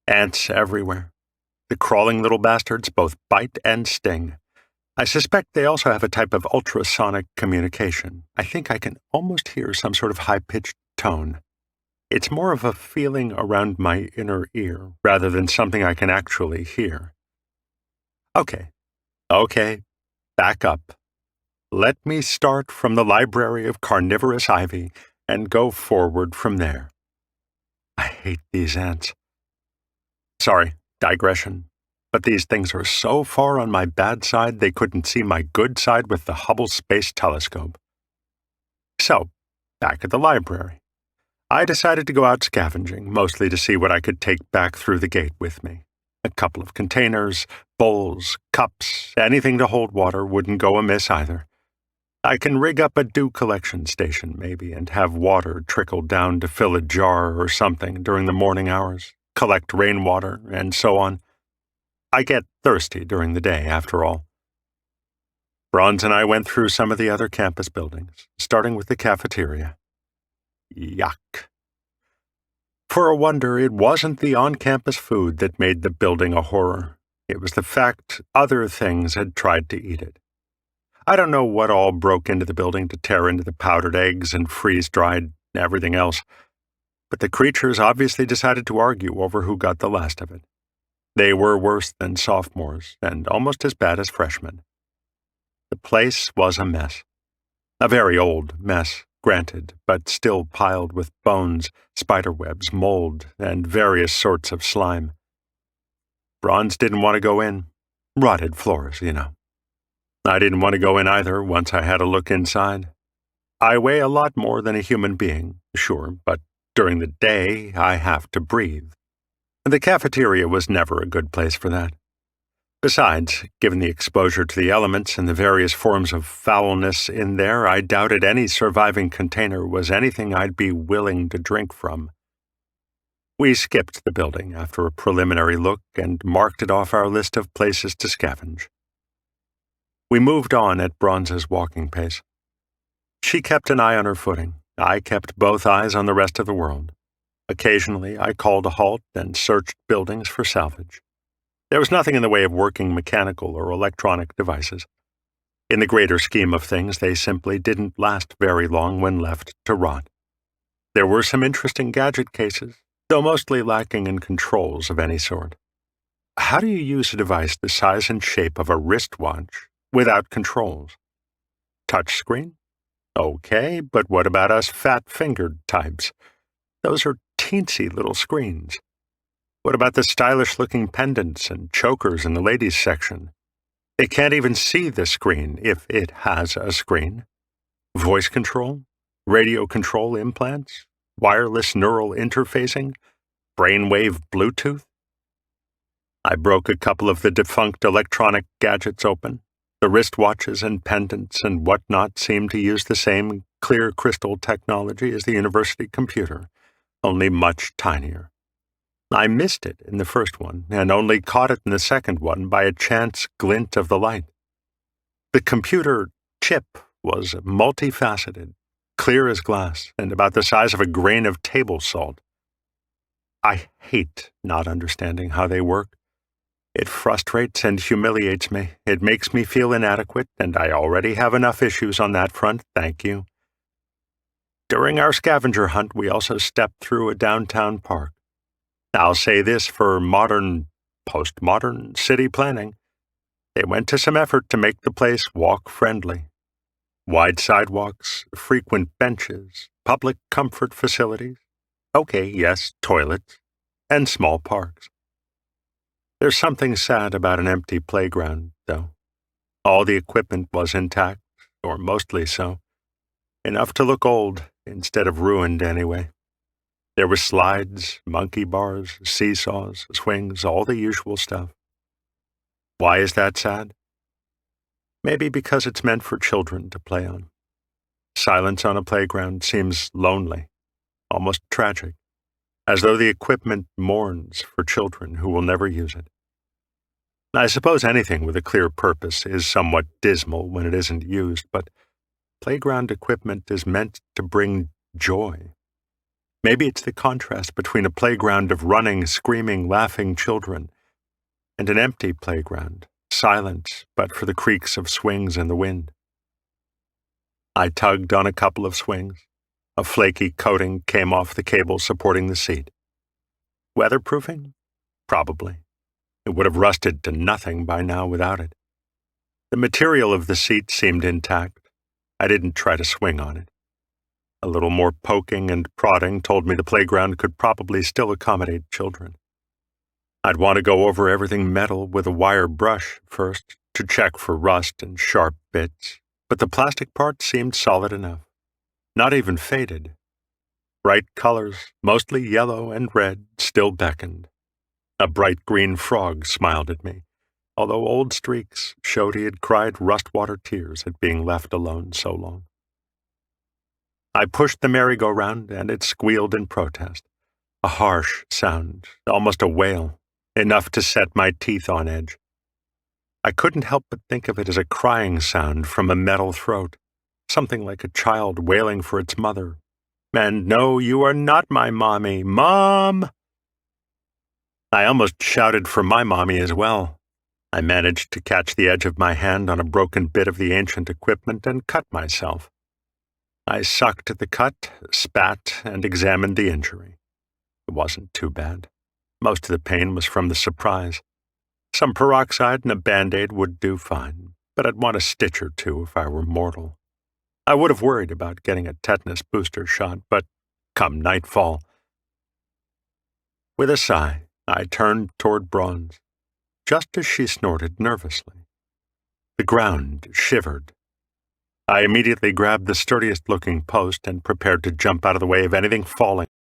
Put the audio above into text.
Ants everywhere. The crawling little bastards both bite and sting. I suspect they also have a type of ultrasonic communication. I think I can almost hear some sort of high-pitched tone. It's more of a feeling around my inner ear rather than something I can actually hear. Okay, back up. Let me start from the library of carnivorous ivy and go forward from there. I hate these ants. Sorry, digression. But these things are so far on my bad side they couldn't see my good side with the Hubble Space Telescope. So, back at the library. I decided to go out scavenging, mostly to see what I could take back through the gate with me. A couple of containers, bowls, cups, anything to hold water wouldn't go amiss either. I can rig up a dew collection station, maybe, and have water trickle down to fill a jar or something during the morning hours, collect rainwater, and so on. I get thirsty during the day, after all. Bronze and I went through some of the other campus buildings, starting with the cafeteria. Yuck. For a wonder, it wasn't the on-campus food that made the building a horror. It was the fact other things had tried to eat it. I don't know what all broke into the building to tear into the powdered eggs and freeze-dried everything else, but the creatures obviously decided to argue over who got the last of it. They were worse than sophomores, and almost as bad as freshmen. The place was a mess. A very old mess, granted, but still piled with bones, spiderwebs, mold, and various sorts of slime. Bronze didn't want to go in. Rotted floors, you know. I didn't want to go in either once I had a look inside. I weigh a lot more than a human being, sure, but during the day I have to breathe. The cafeteria was never a good place for that. Besides, given the exposure to the elements and the various forms of foulness in there, I doubted any surviving container was anything I'd be willing to drink from. We skipped the building after a preliminary look and marked it off our list of places to scavenge. We moved on at Bronze's walking pace. She kept an eye on her footing. I kept both eyes on the rest of the world. Occasionally, I called a halt and searched buildings for salvage. There was nothing in the way of working mechanical or electronic devices. In the greater scheme of things, they simply didn't last very long when left to rot. There were some interesting gadget cases, though mostly lacking in controls of any sort. How do you use a device the size and shape of a wristwatch without controls? Touchscreen? Okay, but what about us fat-fingered types? Those are teensy little screens. What about the stylish-looking pendants and chokers in the ladies' section? They can't even see the screen if it has a screen. Voice control? Radio control implants? Wireless neural interfacing? Brainwave Bluetooth? I broke a couple of the defunct electronic gadgets open. The wristwatches and pendants and whatnot seemed to use the same clear crystal technology as the university computer, only much tinier. I missed it in the first one, and only caught it in the second one by a chance glint of the light. The computer chip was multifaceted, clear as glass, and about the size of a grain of table salt. I hate not understanding how they work. It frustrates and humiliates me. It makes me feel inadequate, and I already have enough issues on that front, thank you. During our scavenger hunt, we also stepped through a downtown park. I'll say this for postmodern city planning. They went to some effort to make the place walk-friendly. Wide sidewalks, frequent benches, public comfort facilities. Okay, yes, toilets, and small parks. There's something sad about an empty playground, though. All the equipment was intact, or mostly so. Enough to look old, instead of ruined anyway. There were slides, monkey bars, seesaws, swings, all the usual stuff. Why is that sad? Maybe because it's meant for children to play on. Silence on a playground seems lonely, almost tragic, as though the equipment mourns for children who will never use it. I suppose anything with a clear purpose is somewhat dismal when it isn't used, but playground equipment is meant to bring joy. Maybe it's the contrast between a playground of running, screaming, laughing children and an empty playground, silent but for the creaks of swings in the wind. I tugged on a couple of swings. A flaky coating came off the cable supporting the seat. Weatherproofing? Probably. It would have rusted to nothing by now without it. The material of the seat seemed intact. I didn't try to swing on it. A little more poking and prodding told me the playground could probably still accommodate children. I'd want to go over everything metal with a wire brush first to check for rust and sharp bits, but the plastic part seemed solid enough. Not even faded. Bright colors, mostly yellow and red, still beckoned. A bright green frog smiled at me, although old streaks showed he had cried rust-water tears at being left alone so long. I pushed the merry-go-round, and it squealed in protest. A harsh sound, almost a wail, enough to set my teeth on edge. I couldn't help but think of it as a crying sound from a metal throat, something like a child wailing for its mother. And no, you are not my mommy. Mom! I almost shouted for my mommy as well. I managed to catch the edge of my hand on a broken bit of the ancient equipment and cut myself. I sucked at the cut, spat, and examined the injury. It wasn't too bad. Most of the pain was from the surprise. Some peroxide and a Band-Aid would do fine, but I'd want a stitch or two if I were mortal. I would have worried about getting a tetanus booster shot, but come nightfall. With a sigh, I turned toward Bronze, just as she snorted nervously. The ground shivered. I immediately grabbed the sturdiest-looking post and prepared to jump out of the way of anything falling.